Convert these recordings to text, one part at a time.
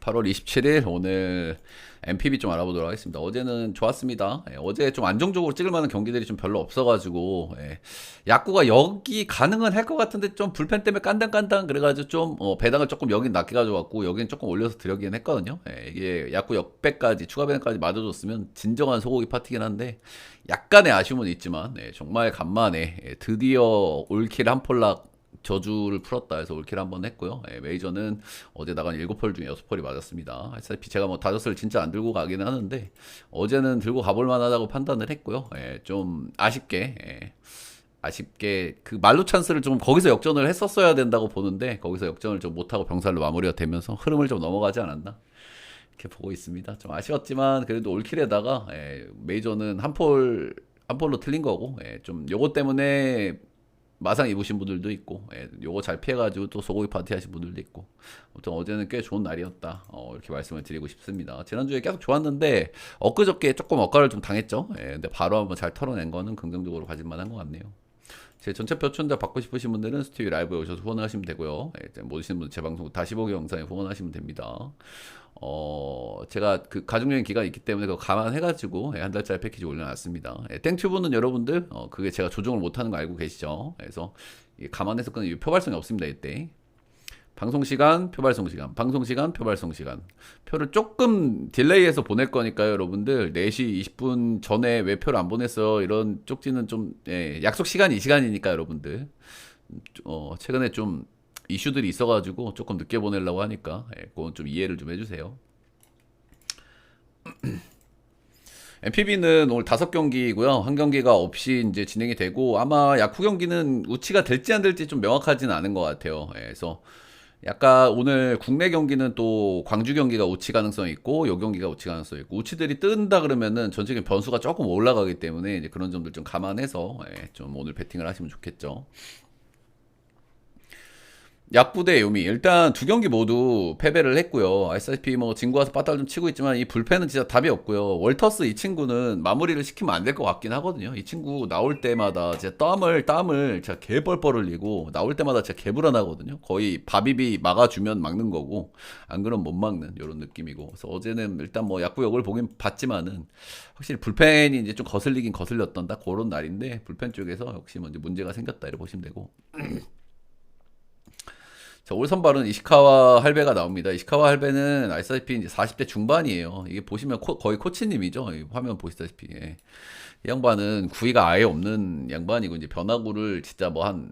8월 27일 오늘 MPB 좀 알아보도록 하겠습니다. 어제는 좋았습니다. 어제 좀 안정적으로 찍을 만한 경기들이 좀 별로 없어가지고 야구가 여기 가능은 할 것 같은데 좀 불펜 때문에 깐당깐당 그래가지고 좀 배당을 조금 여긴 낮게 가져왔고 여긴 조금 올려서 드려긴 했거든요. 이게 야구 역배까지 추가 배당까지 맞아줬으면 진정한 소고기 파티긴 한데 약간의 아쉬움은 있지만 정말 간만에 드디어 올킬 한 폴락 저주를 풀었다 해서 올킬 한번 했고요. 메이저는 어제 나간 7펄 중에 6펄이 맞았습니다. SIP 제가 뭐 다저스를 진짜 안 들고 가기는 하는데 어제는 들고 가볼 만하다고 판단을 했고요. 좀 아쉽게 그 말루 찬스를 좀 거기서 역전을 했었어야 된다고 보는데 거기서 역전을 좀 못하고 병살로 마무리가 되면서 흐름을 좀 넘어가지 않았나 이렇게 보고 있습니다. 좀 아쉬웠지만 그래도 올킬에다가 메이저는 한 폴로 틀린 거고 좀 요거 때문에 마상 입으신 분들도 있고 요거 잘 피해가지고 또 소고기 파티 하신 분들도 있고 아무튼 어제는 꽤 좋은 날이었다 이렇게 말씀을 드리고 싶습니다. 지난주에 계속 좋았는데 엊그저께 조금 억가를 좀 당했죠. 근데 바로 한번 잘 털어낸 거는 긍정적으로 가질만한 것 같네요. 제 전체 표춘자 받고 싶으신 분들은 스튜디오 라이브에 오셔서 후원하시면 되고요. 못 오시는 분들 제 방송 다시 보기 영상에 후원하시면 됩니다. 제가 그 가족여행 기간이 있기 때문에 그거 감안해가지고 한 달짜리 패키지 올려놨습니다. 땡튜브는 여러분들 그게 제가 조정을 못하는 거 알고 계시죠? 그래서 감안해서 끊는 표발성이 없습니다. 이때 방송시간, 표발송시간, 방송시간, 표발송시간 표를 조금 딜레이해서 보낼 거니까요. 여러분들 4시 20분 전에 왜 표를 안 보냈어 이런 쪽지는 좀 약속 시간이 이 시간이니까 여러분들 최근에 좀 이슈들이 있어가지고 조금 늦게 보내려고 하니까 그건 좀 이해를 좀 해주세요. MPB는 오늘 5경기이고요. 한 경기가 없이 이제 진행이 되고 아마 야구 경기는 우치가 될지 안 될지 좀 명확하지는 않은 것 같아요. 그래서 약간 오늘 국내 경기는 또 광주 경기가 우치 가능성이 있고 요 경기가 우치 가능성이 있고 우치들이 뜬다 그러면은 전체적인 변수가 조금 올라가기 때문에 이제 그런 점들 좀 감안해서 좀 오늘 배팅을 하시면 좋겠죠. 야구 대 요미 일단 두 경기 모두 패배를 했고요. SIP 뭐 진구 와서 빠따를 좀 치고 있지만 이 불펜은 진짜 답이 없고요. 월터스 이 친구는 마무리를 시키면 안 될 것 같긴 하거든요. 이 친구 나올 때마다 진짜 땀을 진짜 개뻘뻘 흘리고 나올 때마다 진짜 개불안하거든요. 거의 바비비 막아주면 막는 거고 안 그러면 못 막는 이런 느낌이고. 그래서 어제는 일단 뭐 야구역을 보긴 봤지만은 확실히 불펜이 이제 좀 거슬리긴 거슬렸던 딱 그런 날인데 불펜 쪽에서 역시 먼저 문제가 생겼다 이렇게 보시면 되고. 자, 올 선발은 이시카와 할배가 나옵니다. 이시카와 할배는 알다시피 이제 40대 중반이에요. 이게 보시면 거의 코치님이죠. 화면 보시다시피. 이 양반은 구위가 아예 없는 양반이고 이제 변화구를 진짜 뭐 한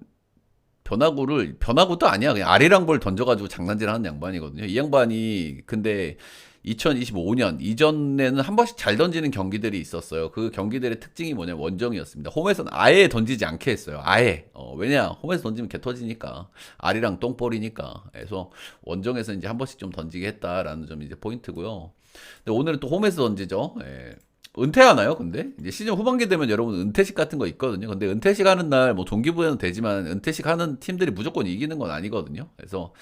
변화구도 아니야. 그냥 아리랑 볼 던져가지고 장난질 하는 양반이거든요. 이 양반이 근데 2025년 이전에는 한 번씩 잘 던지는 경기들이 있었어요. 그 경기들의 특징이 뭐냐면 원정이었습니다. 홈에서는 아예 던지지 않게 했어요. 아예. 왜냐? 홈에서 던지면 개 터지니까. 알이랑 똥볼이니까. 그래서 원정에서 이제 한 번씩 좀 던지게 했다라는 점이 이제 포인트고요. 근데 오늘은 또 홈에서 던지죠. 은퇴하나요? 근데 이제 시즌 후반기 되면 여러분 은퇴식 같은 거 있거든요. 근데 은퇴식 하는 날 뭐 동기부여는 되지만 은퇴식 하는 팀들이 무조건 이기는 건 아니거든요. 그래서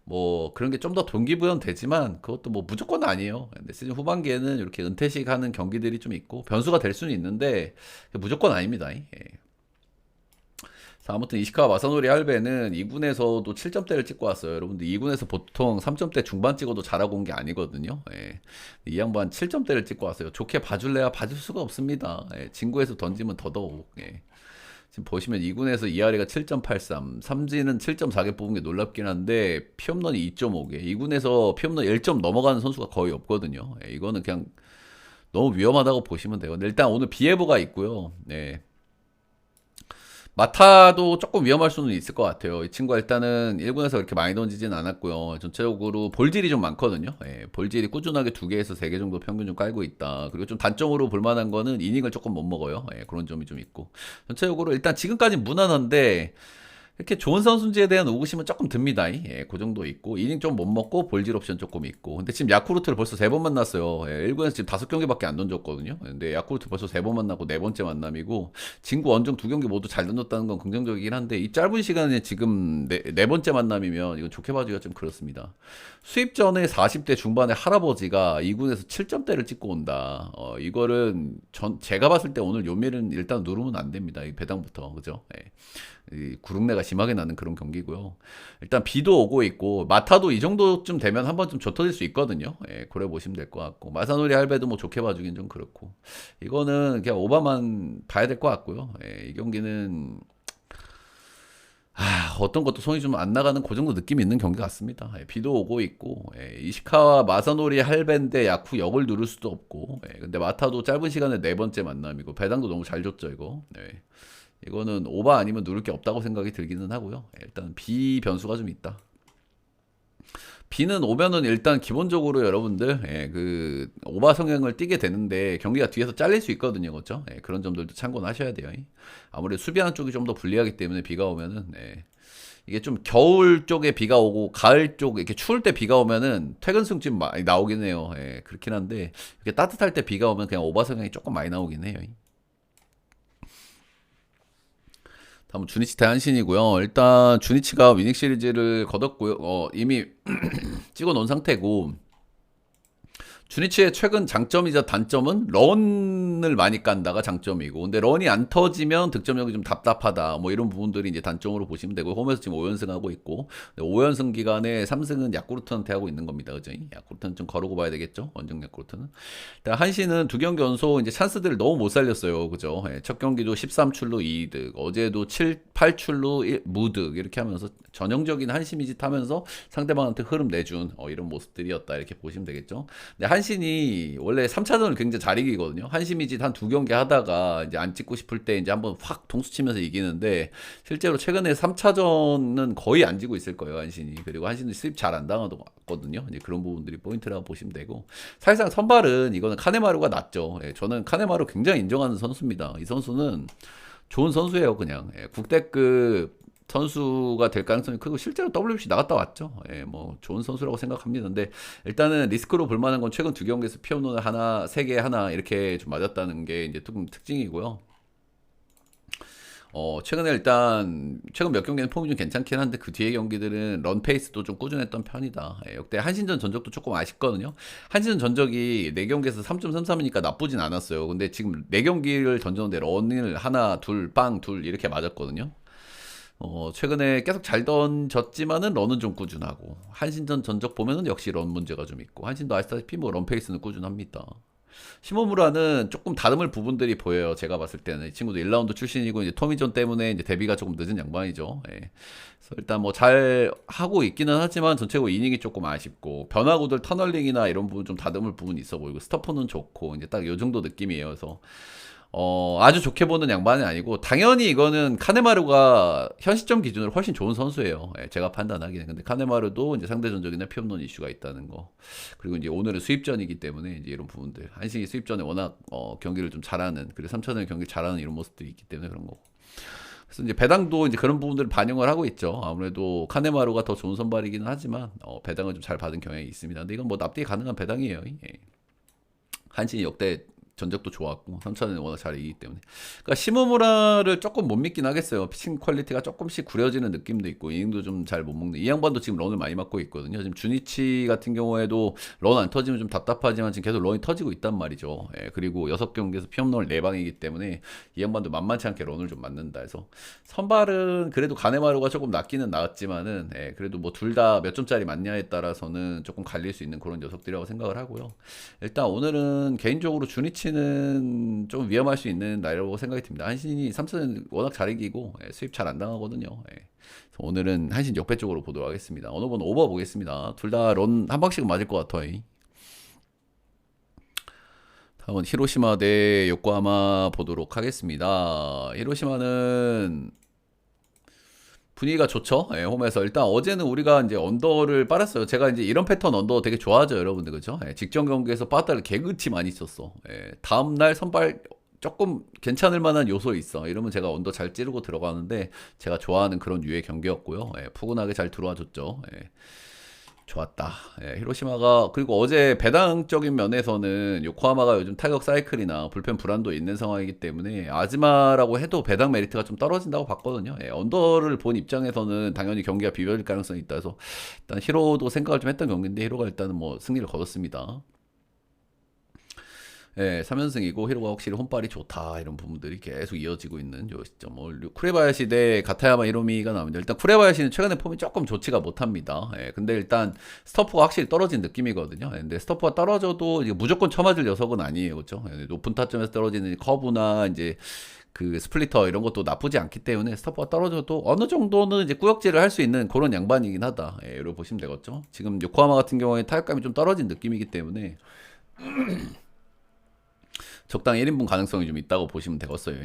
뭐 그런 게 좀 더 동기부여는 되지만 그것도 뭐 무조건 아니에요. 근데 시즌 후반기에는 이렇게 은퇴식 하는 경기들이 좀 있고 변수가 될 수는 있는데 무조건 아닙니다. 자, 아무튼 이시카와 마사노리 할배는 2군에서도 7점대를 찍고 왔어요. 여러분들 2군에서 보통 3점대 중반 찍어도 잘하고 온 게 아니거든요. 이 양반 7점대를 찍고 왔어요. 좋게 봐줄래야 봐줄 수가 없습니다. 진구에서 던지면 더더욱. 지금 보시면 2군에서 ERA가 7.83, 삼진은 7.4개 뽑은 게 놀랍긴 한데 피홈런이 2.5개. 2군에서 피홈런 1점 넘어가는 선수가 거의 없거든요. 이거는 그냥 너무 위험하다고 보시면 돼요. 근데 일단 오늘 비예보가 있고요. 마타도 조금 위험할 수는 있을 것 같아요. 이 친구가 일단은 1군에서 그렇게 많이 던지진 않았고요. 전체적으로 볼질이 좀 많거든요. 볼질이 꾸준하게 2개에서 3개 정도 평균 좀 깔고 있다. 그리고 좀 단점으로 볼만한 거는 이닝을 조금 못 먹어요. 그런 점이 좀 있고. 전체적으로 일단 지금까지 무난한데 이렇게 좋은 선수인지에 대한 의구심은 조금 듭니다. 그 정도 있고 이닝 좀 못 먹고 볼질 옵션 조금 있고 근데 지금 야쿠르트를 벌써 3번 만났어요. 1군에서 지금 5경기밖에 안 던졌거든요. 근데 야쿠르트 벌써 3번 만나고 4번째 만남이고 진구 원정 2경기 모두 잘 던졌다는 건 긍정적이긴 한데 이 짧은 시간에 지금 네 번째 만남이면 이건 좋게 봐주기가 좀 그렇습니다. 수입 전에 40대 중반의 할아버지가 2군에서 7점대를 찍고 온다. 이거는 제가 봤을 때 오늘 요미는 일단 누르면 안 됩니다. 이 배당부터 그죠? 이 구릉내가 심하게 나는 그런 경기고요. 일단 비도 오고 있고 마타도 이 정도쯤 되면 한 번쯤 젖터질 수 있거든요. 예, 그래 보시면 될 것 같고 마사노리 할배도 뭐 좋게 봐주긴 좀 그렇고 이거는 그냥 오바만 봐야 될 것 같고요. 예, 이 경기는 어떤 것도 손이 좀 안 나가는 그 정도 느낌이 있는 경기 같습니다. 예, 비도 오고 있고 예, 이시카와 마사노리 할배인데 야쿠 역을 누를 수도 없고 근데 마타도 짧은 시간에 네 번째 만남이고 배당도 너무 잘 줬죠 이거. 이거는 오바 아니면 누를 게 없다고 생각이 들기는 하고요. 일단 비 변수가 좀 있다. 비는 오면은 일단 기본적으로 여러분들 그 오바 성향을 띠게 되는데 경기가 뒤에서 잘릴 수 있거든요, 그렇죠? 그런 점들도 참고는 하셔야 돼요. 아무래도 수비하는 쪽이 좀 더 불리하기 때문에 비가 오면은 이게 좀 겨울 쪽에 비가 오고 가을 쪽 이렇게 추울 때 비가 오면은 퇴근승쯤 많이 나오긴 해요. 그렇긴 한데 이렇게 따뜻할 때 비가 오면 그냥 오바 성향이 조금 많이 나오긴 해요. 다음은 주니치 대 한신이고요. 일단 주니치가 위닝 시리즈를 거뒀고요. 이미 찍어 놓은 상태고 주니치의 최근 장점이자 단점은 런을 많이 깐다가 장점이고 근데 런이 안 터지면 득점력이 좀 답답하다 뭐 이런 부분들이 이제 단점으로 보시면 되고 홈에서 지금 5연승 하고 있고 5연승 기간에 3승은 야쿠르트한테 하고 있는 겁니다. 그죠? 야쿠르트는 좀 거르고 봐야 되겠죠? 원정 야쿠르트는. 일단 한시는 두 경기 연속 이제 찬스들을 너무 못 살렸어요. 그죠? 첫 경기도 13출루 2득 어제도 8출루 무득 이렇게 하면서 전형적인 한시미짓 하면서 상대방한테 흐름 내준 이런 모습들이었다 이렇게 보시면 되겠죠. 근데 한신이 원래 3차전을 굉장히 잘 이기거든요. 한시미짓 한 두 경기 하다가 이제 안 찍고 싶을 때 이제 한번 확 동수 치면서 이기는데 실제로 최근에 3차전은 거의 안 지고 있을 거예요, 한신이. 그리고 한신은 스윕 잘 안 당하거든요. 이제 그런 부분들이 포인트라고 보시면 되고 사실상 선발은 이거는 카네마루가 낫죠. 저는 카네마루 굉장히 인정하는 선수입니다. 이 선수는 좋은 선수예요, 그냥. 국대급 선수가 될 가능성이 크고 실제로 WBC 나갔다 왔죠. 뭐 좋은 선수라고 생각합니다. 근데 일단은 리스크로 볼만한 건 최근 두 경기에서 피홈런을 하나, 세 개 하나 이렇게 좀 맞았다는 게 이제 조금 특징이고요. 최근에 일단 최근 몇 경기는 폼이 좀 괜찮긴 한데 그 뒤에 경기들은 런 페이스도 좀 꾸준했던 편이다. 역대 한신전 전적도 조금 아쉽거든요. 한신전 전적이 4경기에서 3.33이니까 나쁘진 않았어요. 근데 지금 4경기를 던졌는데 런을 하나, 둘, 빵, 둘 이렇게 맞았거든요. 최근에 계속 잘 던졌지만은 런은 좀 꾸준하고 한신전 전적 보면은 역시 런 문제가 좀 있고 한신도 아시다시피 뭐 런 페이스는 꾸준합니다. 시모무라는 조금 다름을 부분들이 보여요. 제가 봤을 때는 이 친구도 1라운드 출신이고 이제 토미존 때문에 이제 데뷔가 조금 늦은 양반이죠. 그래서 일단 뭐 잘 하고 있기는 하지만 전체적으로 이닝이 조금 아쉽고 변화구들 터널링이나 이런 부분 좀 다듬을 부분이 있어 보이고 스토퍼는 좋고 이제 딱 요 정도 느낌이에요. 그래서 아주 좋게 보는 양반은 아니고 당연히 이거는 카네마루가 현 시점 기준으로 훨씬 좋은 선수예요. 제가 판단하기는. 근데 카네마루도 이제 상대 전적이나 피홈런 이슈가 있다는 거. 그리고 이제 오늘은 수입전이기 때문에 이제 이런 부분들. 한식이 수입전에 워낙 경기를 좀 잘하는 그리고 3차전에 경기 잘하는 이런 모습들이 있기 때문에 그런 거고. 그래서 이제 배당도 이제 그런 부분들을 반영을 하고 있죠. 아무래도 카네마루가 더 좋은 선발이기는 하지만 배당을 좀 잘 받은 경향이 있습니다. 근데 이건 뭐 납득이 가능한 배당이에요. 한신이 역대 전적도 좋았고 3차전에 워낙 잘 이기기 때문에 그러니까 시모무라를 조금 못 믿긴 하겠어요. 피칭 퀄리티가 조금씩 구려지는 느낌도 있고 이닝도 좀 잘 못 먹는 이 양반도 지금 런을 많이 맞고 있거든요. 지금 주니치 같은 경우에도 런 안 터지면 좀 답답하지만 지금 계속 런이 터지고 있단 말이죠. 그리고 6경기에서 피홈런을 4방이기 때문에 이 양반도 만만치 않게 런을 좀 맞는다 해서 선발은 그래도 가네마루가 조금 낫기는 나았지만은 그래도 뭐 둘 다 몇 점짜리 맞냐에 따라서는 조금 갈릴 수 있는 그런 녀석들이라고 생각을 하고요. 일단 오늘은 개인적으로 주니치 는 좀 위험할 수 있는 날이라고 생각이 듭니다. 한신이 3차전 워낙 잘 이기고 수입 잘 안 당하거든요. 오늘은 한신 역배 쪽으로 보도록 하겠습니다. 어느 번 오버 보겠습니다. 둘 다 런 한 방씩은 맞을 것 같아요. 다음은 히로시마 대 요코하마 보도록 하겠습니다. 히로시마는 분위기가 좋죠. 홈에서 일단 어제는 우리가 이제 언더를 빨았어요. 제가 이제 이런 패턴 언더 되게 좋아하죠, 여러분들 그죠? 직전 경기에서 빠따를 개그티 많이 쳤어. 다음 날 선발 조금 괜찮을 만한 요소 있어. 이러면 제가 언더 잘 찌르고 들어가는데 제가 좋아하는 그런 유의 경기였고요. 푸근하게 잘 들어와 줬죠. 좋았다. 히로시마가 그리고 어제 배당적인 면에서는 요코하마가 요즘 타격 사이클이나 불펜 불안도 있는 상황이기 때문에 아즈마라고 해도 배당 메리트가 좀 떨어진다고 봤거든요. 언더를 본 입장에서는 당연히 경기가 비벼질 가능성이 있다 해서 일단 히로도 생각을 좀 했던 경기인데 히로가 일단은 뭐 승리를 거뒀습니다. 예, 3연승이고 히로가 확실히 홈발이 좋다 이런 부분들이 계속 이어지고 있는 요 시점. 쿠레바야시 대 가타야마 히로미가 나옵니다. 일단 쿠레바야시는 최근에 폼이 조금 좋지가 못합니다. 예, 근데 일단 스토프가 확실히 떨어진 느낌이거든요. 예, 근데 스토프가 떨어져도 이제 무조건 쳐맞을 녀석은 아니에요, 그렇죠? 예, 높은 타점에서 떨어지는 커브나 이제 그 스플리터 이런 것도 나쁘지 않기 때문에 스토퍼가 떨어져도 어느 정도는 이제 꾸역질을 할 수 있는 그런 양반이긴 하다. 예, 이렇게 보시면 되겠죠. 지금 요코하마 같은 경우에 타격감이 좀 떨어진 느낌이기 때문에 적당히 1인분 가능성이 좀 있다고 보시면 되겠어요.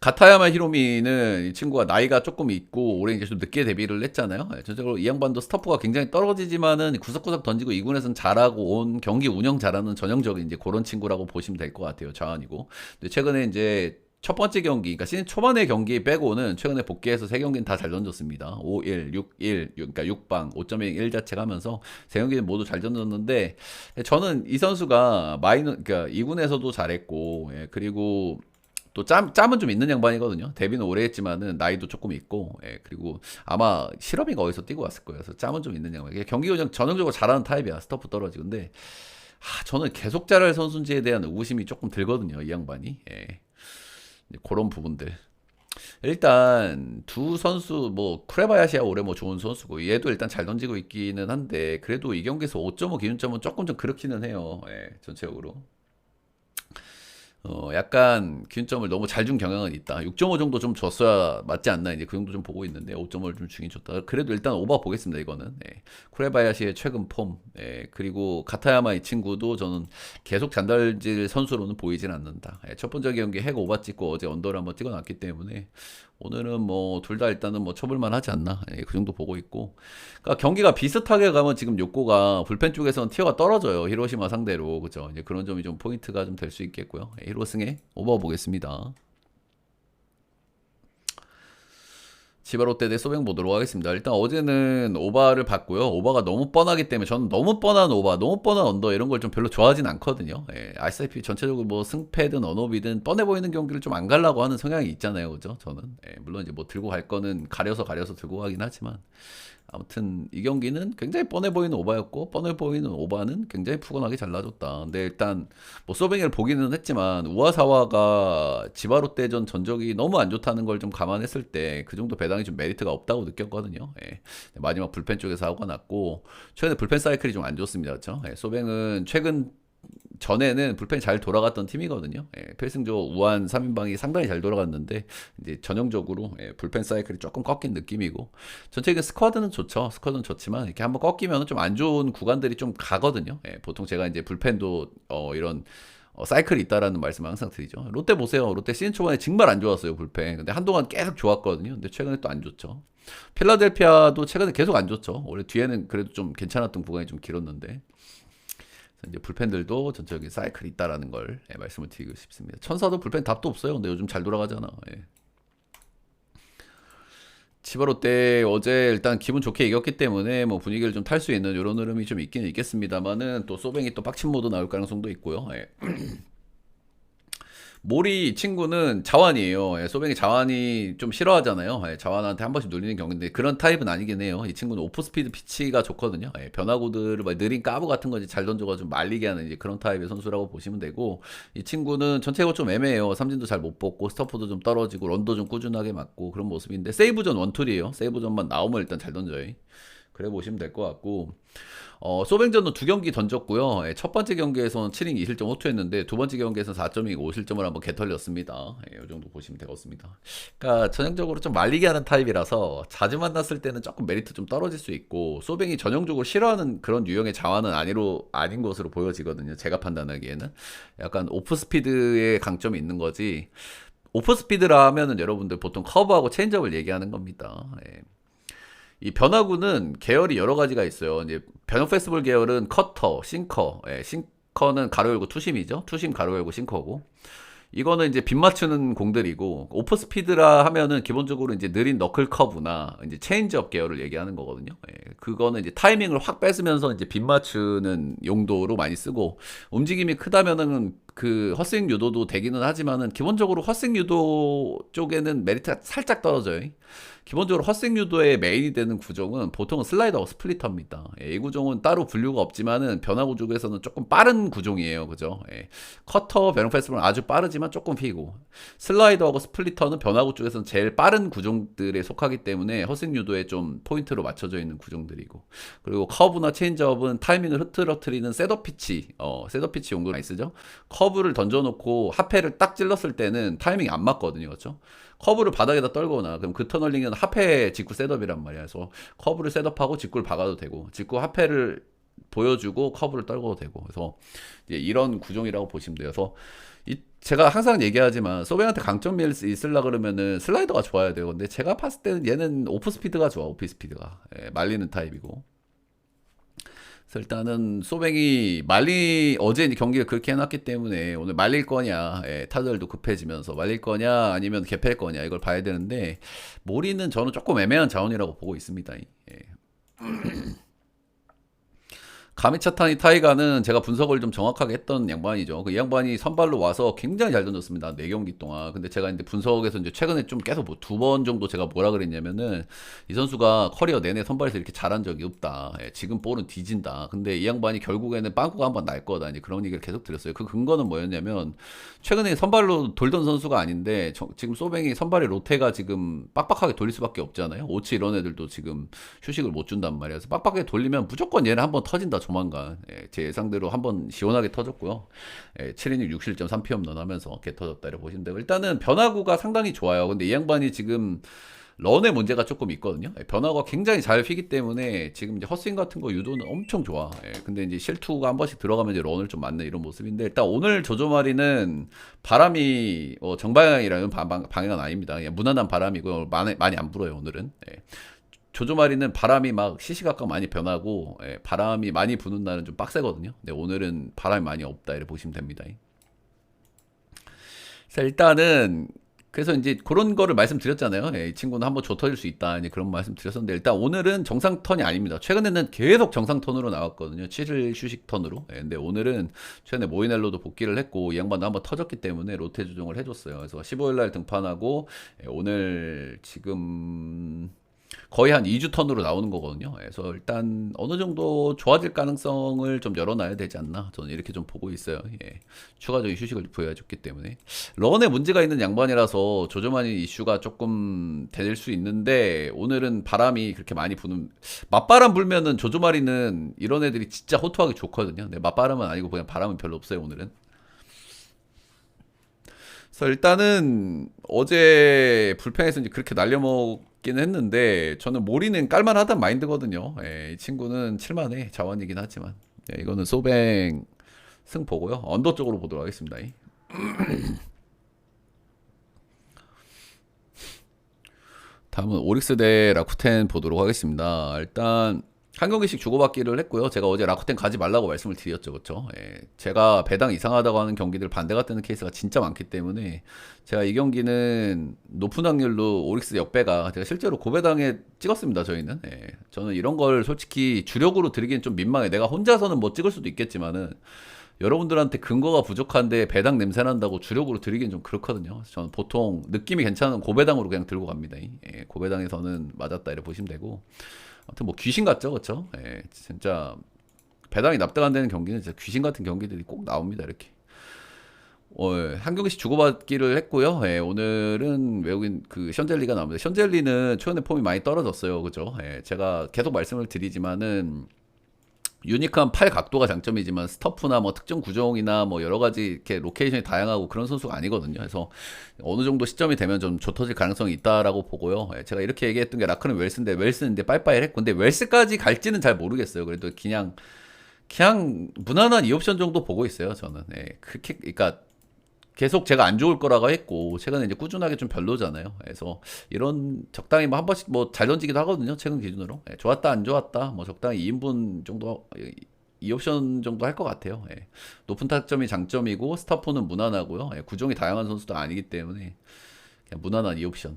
가타야마 히로미는 이 친구가 나이가 조금 있고 올해 이제 좀 늦게 데뷔를 했잖아요. 예, 전체적으로 이 양반도 스타프가 굉장히 떨어지지만은 구석구석 던지고 2군에서는 잘하고 온 경기 운영 잘하는 전형적인 이제 그런 친구라고 보시면 될 것 같아요. 자완이고. 근데 최근에 이제 첫 번째 경기, 그러니까 시즌 초반의 경기 빼고는 최근에 복귀해서 3경기는 다 잘 던졌습니다. 5-1, 6-1, 그러니까 6방, 5.1 1자책 하면서 3경기는 모두 잘 던졌는데 저는 이 선수가 그러니까 2군에서도 잘했고, 예, 그리고 또 짬은 좀 있는 양반이거든요. 데뷔는 오래 했지만은 나이도 조금 있고, 예, 그리고 아마 실업인가 어디서 뛰고 왔을 거예요. 그래서 짬은 좀 있는 양반. 경기 운영 전형적으로 잘하는 타입이야. 스토프 떨어지고. 근데 저는 계속 잘할 선수인지에 대한 의구심이 조금 들거든요. 이 양반이. 예. 그런 부분들. 일단 두 선수 뭐 쿠레바야시야 올해 뭐 좋은 선수고 얘도 일단 잘 던지고 있기는 한데 그래도 이 경기에서 5.5 기준점은 조금 좀 그렇기는 해요. 예, 전체적으로. 약간 기준점을 너무 잘 준 경향은 있다. 6.5 정도 좀 줬어야 맞지 않나 이제 그 정도 좀 보고 있는데 5.5를 좀 주긴 줬다. 그래도 일단 오버 보겠습니다 이거는. 예. 쿠레바야시의 최근 폼, 예. 그리고 가타야마 이 친구도 저는 계속 잔달질 선수로는 보이진 않는다. 예. 첫 번째 경기 핵 오버 찍고 어제 언더를 한번 찍어놨기 때문에 오늘은 뭐 둘 다 일단은 뭐 쳐볼만 하지 않나. 예. 그 정도 보고 있고. 그러니까 경기가 비슷하게 가면 지금 요코가 불펜 쪽에서는 티어가 떨어져요. 히로시마 상대로. 그죠? 이제 그런 점이 좀 포인트가 좀 될 수 있겠고요. 예. 히로승의 오버 보겠습니다. 치바롯데 대 소뱅 보도록 하겠습니다. 일단 어제는 오바를 봤고요. 오바가 너무 뻔하기 때문에 저는 너무 뻔한 오바, 너무 뻔한 언더 이런 걸 좀 별로 좋아하진 않거든요. 예, RCP 전체적으로 뭐 승패든 언어비든 뻔해 보이는 경기를 좀 안 가려고 하는 성향이 있잖아요. 그죠? 저는. 예, 물론 이제 뭐 들고 갈 거는 가려서 들고 가긴 하지만 아무튼 이 경기는 굉장히 뻔해 보이는 오바였고 뻔해 보이는 오바는 굉장히 푸근하게 잘라줬다. 근데 일단 뭐 소뱅이를 보기는 했지만 우와사와가 지바롯데전 전적이 너무 안 좋다는 걸 좀 감안했을 때 그 정도 배당이 좀 메리트가 없다고 느꼈거든요. 예. 마지막 불펜 쪽에서 사고가 났고 최근에 불펜 사이클이 좀 안 좋습니다. 그렇죠? 예. 소뱅은 최근 전에는 불펜이 잘 돌아갔던 팀이거든요. 예, 필승조 우한 3인방이 상당히 잘 돌아갔는데 이제 전형적으로 예, 불펜 사이클이 조금 꺾인 느낌이고 전체적인 스쿼드는 좋죠. 스쿼드는 좋지만 이렇게 한번 꺾이면 좀 안 좋은 구간들이 좀 가거든요. 예, 보통 제가 이제 불펜도 이런 사이클이 있다라는 말씀을 항상 드리죠. 롯데 보세요. 롯데 시즌 초반에 정말 안 좋았어요, 불펜. 근데 한동안 계속 좋았거든요. 근데 최근에 또 안 좋죠. 필라델피아도 최근에 계속 안 좋죠. 원래 뒤에는 그래도 좀 괜찮았던 구간이 좀 길었는데 이제 불펜들도 전체적인 사이클이 있다라는 걸 예, 말씀을 드리고 싶습니다. 천사도 불펜 답도 없어요. 근데 요즘 잘 돌아가잖아. 예. 치바롯데 어제 일단 기분 좋게 이겼기 때문에 뭐 분위기를 좀 탈 수 있는 이런 흐름이 좀 있기는 있겠습니다만은 또 소뱅이 또 빡친 모드 나올 가능성도 있고요. 예. 모리 친구는 자완이에요. 예, 소뱅이 자완이 좀 싫어하잖아요. 예, 자완한테 한 번씩 눌리는 경우인데 그런 타입은 아니긴 해요. 이 친구는 오프스피드 피치가 좋거든요. 예, 변화구들을 막 느린 까부 같은 거 잘 던져가지고 말리게 하는 이제 그런 타입의 선수라고 보시면 되고 이 친구는 전체적으로 좀 애매해요. 삼진도 잘 못 뽑고 스토프도 좀 떨어지고 런도 좀 꾸준하게 맞고 그런 모습인데 세이브전 원툴이에요. 세이브전만 나오면 일단 잘 던져요. 그래 보시면 될 것 같고 소뱅전은 2경기 던졌고요. 예, 첫 번째 경기에서는 7이닝 2실점 호투했는데 두 번째 경기에서는 4.2 5실점을 한번 개털렸습니다. 예, 이 정도 보시면 되겠습니다. 그러니까 전형적으로 좀 말리게 하는 타입이라서 자주 만났을 때는 조금 메리트 좀 떨어질 수 있고 소뱅이 전형적으로 싫어하는 그런 유형의 자완은 아닌 것으로 보여지거든요. 제가 판단하기에는 약간 오프스피드의 강점이 있는 거지. 오프스피드라 하면은 여러분들 보통 커브하고 체인지업을 얘기하는 겁니다. 예. 이 변화구는 계열이 여러 가지가 있어요. 이제 변형 페스티벌 계열은 커터, 싱커, 예, 싱커는 가로 열고 투심이죠. 투심 가로 열고 싱커고. 이거는 이제 빗 맞추는 공들이고 오프 스피드라 하면은 기본적으로 이제 느린 너클 커브나 이제 체인지업 계열을 얘기하는 거거든요. 예, 그거는 이제 타이밍을 확 뺏으면서 이제 빗 맞추는 용도로 많이 쓰고 움직임이 크다면은 그 헛스윙 유도도 되기는 하지만은 기본적으로 헛스윙 유도 쪽에는 메리트가 살짝 떨어져요. 기본적으로 헛스윙 유도의 메인이 되는 구종은 보통은 슬라이더하고 스플리터입니다. 이 구종은 따로 분류가 없지만은 변화 구종에서는 조금 빠른 구종이에요. 그죠? 커터, 배롱 패스볼은 아주 빠르지만 조금 휘고, 슬라이더하고 스플리터는 변화구 쪽에서는 제일 빠른 구종들에 속하기 때문에 헛스윙 유도에 좀 포인트로 맞춰져 있는 구종들이고, 그리고 커브나 체인지업은 타이밍을 흐트러트리는 셋업 피치, 셋업 피치 용도로 많이 쓰죠. 커브를 던져놓고 하패를 딱 찔렀을 때는 타이밍이 안 맞거든요. 그렇죠? 커브를 바닥에다 떨거나, 그럼 그 터널링은 하패 직구 셋업이란 말이야. 그래서 커브를 셋업하고 직구를 박아도 되고, 직구 하패를 보여주고 커브를 떨궈도 되고, 그래서 이제 이런 구종이라고 보시면 돼요. 그래서 제가 항상 얘기하지만 소뱅한테 강점이 있으려 그러면은 슬라이더가 좋아야 돼요. 근데 제가 봤을 때는 얘는 오프 스피드가 좋아. 오프 스피드가 말리는 타입이고. 그래서 일단은 소뱅이 어제 이제 경기를 그렇게 해놨기 때문에 오늘 말릴 거냐, 타자들도 급해지면서 말릴 거냐 아니면 개팰 거냐 이걸 봐야 되는데, 모리는 저는 조금 애매한 자원이라고 보고 있습니다. 가미차타니 타이가는 제가 분석을 좀 정확하게 했던 양반이죠. 그 양반이 선발로 와서 굉장히 잘 던졌습니다. 4경기 동안. 근데 제가 이제 분석에서 이제 최근에 좀 계속 뭐 2번 정도 제가 뭐라 그랬냐면은, 이 선수가 커리어 내내 선발에서 이렇게 잘한 적이 없다. 지금 볼은 뒤진다. 근데 이 양반이 결국에는 빵꾸가 한번 날 거다. 이제 그런 얘기를 계속 드렸어요. 그 근거는 뭐였냐면, 최근에 선발로 돌던 선수가 아닌데, 지금 소뱅이 선발의 로테가 지금 빡빡하게 돌릴 수밖에 없잖아요. 오치 이런 애들도 지금 휴식을 못 준단 말이에요. 그래서 빡빡하게 돌리면 무조건 얘는 한번 터진다. 조만간. 제 예상대로 한번 시원하게 터졌고요. 7이닝 6실점 3피홈런 하면서 개 터졌다 이렇게 보시면 되고, 일단은 변화구가 상당히 좋아요. 근데 이 양반이 지금 런의 문제가 조금 있거든요. 변화가 굉장히 잘 휘기 때문에 지금 이제 헛스윙 같은 거 유도는 엄청 좋아. 근데 이제 실투가 한 번씩 들어가면 이제 런을 좀 맞는 이런 모습인데, 일단 오늘 조조마리는 바람이 정방향이라는 방향은 아닙니다. 그냥 무난한 바람이고 많이 안 불어요 오늘은. 조조마리는 바람이 막 시시각각 많이 변하고, 바람이 많이 부는 날은 좀 빡세거든요. 근데 오늘은 바람이 많이 없다 이렇게 보시면 됩니다. 자, 일단은 그래서 이제 그런 거를 말씀드렸잖아요. 이 친구는 한번 조 터질 수 있다 이제 그런 말씀 드렸었는데, 일단 오늘은 정상 턴이 아닙니다. 최근에는 계속 정상 턴으로 나왔거든요. 7일 휴식 턴으로. 근데 오늘은 최근에 모이넬로도 복귀를 했고 이 양반도 한번 터졌기 때문에 로테 조정을 해줬어요. 그래서 15일 날 등판하고, 오늘 지금 거의 한 2주 턴으로 나오는 거거든요. 그래서 일단 어느 정도 좋아질 가능성을 좀 열어놔야 되지 않나, 저는 이렇게 좀 보고 있어요. 추가적인 휴식을 부여해줬기 때문에. 런에 문제가 있는 양반이라서 조조만이 이슈가 조금 될 수 있는데, 오늘은 바람이 그렇게 많이 부는, 맞바람 불면은 조조마리는 이런 애들이 진짜 호투하기 좋거든요. 근데 맞바람은 아니고 그냥 바람은 별로 없어요 오늘은. 그래서 일단은 어제 불펜에서 이제 그렇게 날려먹긴 했는데, 저는 모리는 깔만하단 마인드거든요. 이 친구는 칠만해 자원이긴 하지만, 이거는 소뱅 승 보고요. 언더 쪽으로 보도록 하겠습니다. 다음은 오릭스 대 라쿠텐 보도록 하겠습니다. 일단 한 경기씩 주고받기를 했고요. 제가 어제 라쿠텐 가지 말라고 말씀을 드렸죠. 그렇죠? 제가 배당 이상하다고 하는 경기들 반대가 뜨는 케이스가 진짜 많기 때문에, 제가 이 경기는 높은 확률로 오릭스 역배가, 제가 실제로 고배당에 찍었습니다. 저희는. 저는 이런 걸 솔직히 주력으로 드리기엔 좀 민망해. 내가 혼자서는 뭐 찍을 수도 있겠지만은 여러분들한테 근거가 부족한데 배당 냄새 난다고 주력으로 드리기엔 좀 그렇거든요. 저는 보통 느낌이 괜찮은 고배당으로 그냥 들고 갑니다. 고배당에서는 맞았다 이렇게 보시면 되고, 아무튼 뭐 귀신 같죠, 그렇죠? 진짜 배당이 납득 안 되는 경기는 진짜 귀신 같은 경기들이 꼭 나옵니다. 이렇게 한 경기씩 주고받기를 했고요. 오늘은 외국인 그 션젤리가 나옵니다. 션젤리는 최근에 폼이 많이 떨어졌어요, 그죠? 제가 계속 말씀을 드리지만은, 유니크한 팔 각도가 장점이지만 스터프나 뭐 특정 구종이나 뭐 여러 가지 이렇게 로케이션이 다양하고 그런 선수가 아니거든요. 그래서 어느 정도 시점이 되면 좀 좁혀질 가능성이 있다라고 보고요. 제가 이렇게 얘기했던 게, 라크는 웰스인데 웰스는 이제 빠이빠이 했고, 근데 웰스까지 갈지는 잘 모르겠어요. 그래도 그냥 무난한 2옵션 정도 보고 있어요, 저는. 그렇게, 그러니까 계속 제가 안 좋을 거라고 했고, 최근에 이제 꾸준하게 좀 별로잖아요. 그래서 이런 적당히 뭐 한 번씩 뭐 잘 던지기도 하거든요, 최근 기준으로. 좋았다 안 좋았다 뭐 적당히 2인분 정도, 2옵션 정도 할 것 같아요. 높은 타점이 장점이고 스타포는 무난하고요. 구종이 다양한 선수도 아니기 때문에 그냥 무난한 2옵션.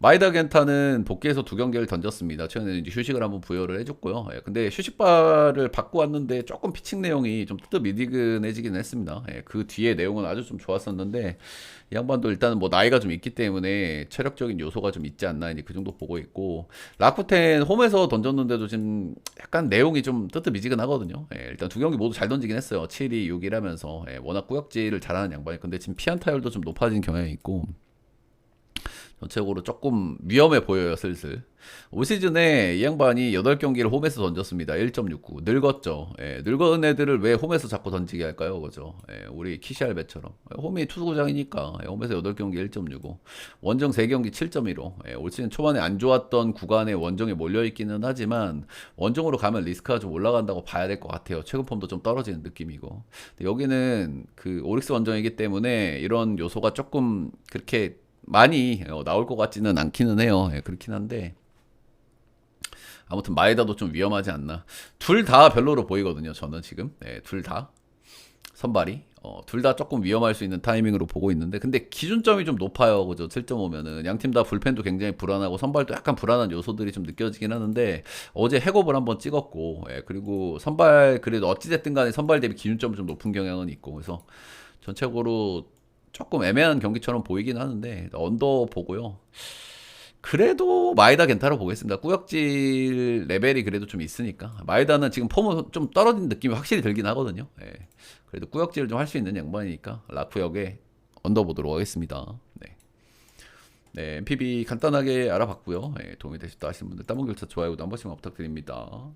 마이다 겐타는 복귀해서 2경기를 던졌습니다. 최근에 이제 휴식을 한번 부여를 해줬고요. 예, 근데 휴식발을 받고 왔는데 조금 피칭 내용이 좀 뜨미지근해지긴 했습니다. 예, 그 뒤에 내용은 아주 좀 좋았었는데 이 양반도 일단은 뭐 나이가 좀 있기 때문에 체력적인 요소가 좀 있지 않나 이제 그 정도 보고 있고 라쿠텐 홈에서 던졌는데도 지금 약간 내용이 좀 뜨뜻미지근하거든요. 예, 일단 2경기 모두 잘 던지긴 했어요. 7위, 6위라면서 예, 워낙 꾸역질을 잘하는 양반이 근데 지금 피안 타율도 좀 높아진 경향이 있고 전체적으로 조금 위험해 보여요, 슬슬. 올 시즌에 이 양반이 8경기를 홈에서 던졌습니다. 1.69. 늙었죠. 예, 늙은 애들을 왜 홈에서 자꾸 던지게 할까요? 그죠? 예, 우리 키시알베처럼. 홈이 투구장이니까. 예, 홈에서 8경기 1.65. 원정 3경기 7.15. 예, 올 시즌 초반에 안 좋았던 구간에 원정에 몰려있기는 하지만 원정으로 가면 리스크가 좀 올라간다고 봐야 될 것 같아요. 최근 폼도 좀 떨어지는 느낌이고. 근데 여기는 그 오릭스 원정이기 때문에 이런 요소가 조금 그렇게 많이 나올 것 같지는 않기는 해요. 예, 그렇긴 한데 아무튼 마에다도 좀 위험하지 않나. 둘 다 별로로 보이거든요. 저는 지금 둘 다 선발이 둘 다 조금 위험할 수 있는 타이밍으로 보고 있는데 근데 기준점이 좀 높아요. 그죠? 7.5면은 양 팀 다 불펜도 굉장히 불안하고 선발도 약간 불안한 요소들이 좀 느껴지긴 하는데 어제 해곱을 한번 찍었고 그리고 선발 그래도 어찌됐든 간에 선발 대비 기준점이 좀 높은 경향은 있고 그래서 전체적으로 조금 애매한 경기처럼 보이긴 하는데 언더 보고요. 그래도 마이다 겐타로 보겠습니다. 꾸역질 레벨이 그래도 좀 있으니까 마이다는 지금 폼은 좀 떨어진 느낌이 확실히 들긴 하거든요. 예. 그래도 꾸역질을 좀 할 수 있는 양반이니까 라쿠역에 언더 보도록 하겠습니다. 네. 네, MPB 간단하게 알아봤고요. 예, 도움이 되셨다 하시는 분들 따봉 결차 좋아요 구독 한 번씩만 부탁드립니다.